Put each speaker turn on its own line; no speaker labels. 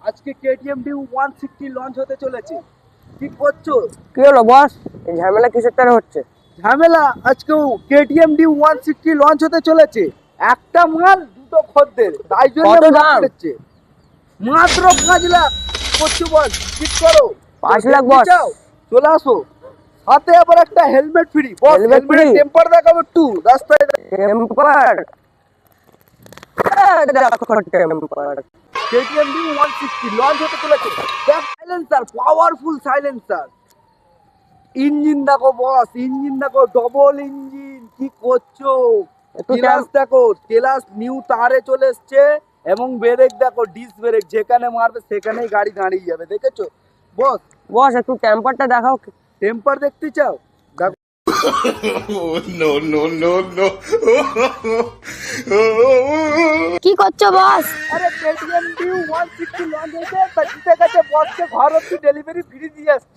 আজকে KTM due 160 launch হতে চলেছে। কি করছো?
কি হলো বস, এই ঝামেলা কিসের টারে হচ্ছে?
ঝামেলা আজকেও কেটিএম ডিউ 160 লঞ্চ হতে চলেছে। একটা মাল দুটো খদ্দের, তাই জন্য
কত
ভাগ
দাম?
করেছে। মাত্র 5 লাখ। করছো বল, ঠিক করো।
5
তো
লাখ
দেখতে
বস।
চাও? চলে আসো। সাথে আবার একটা হেলমেট ফ্রি। বস
Helmet
হেলমেটের
free?
টেম্পার দেখাবো একটু রাস্তায়।
টেম্পার? দেখো টেম্পার।
কেটিএম ডিউ 160 লঞ্চ হতে চলেছে। দেখ সাইলেন্সার, পাওয়ারফুল সাইলেন্সার। ইঞ্জিন দেখো বস, ইঞ্জিন দেখো, ডবল ইঞ্জিন। কি করছো?
একটু
টেলাস দেখো, টেলাস নিউ তারে চলে এসছে। এবং ব্রেক দেখো, ডিস ব্রেক, যেখানে মারবে সেখানেই গাড়ি দাঁড়িয়ে যাবে। দেখেছো বস?
বস একটু টেম্পারটা দেখাও।
টেম্পার দেখতে চাও? দেখো।
no, no, no, no.
কি করছো বস?
আরে কেটিএম ডিউ 160 লঞ্চ হয়েছে, তা জিতে গেছে বসকে ঘর অব্দি ডেলিভারি ফ্রি দিয়ে আসছে।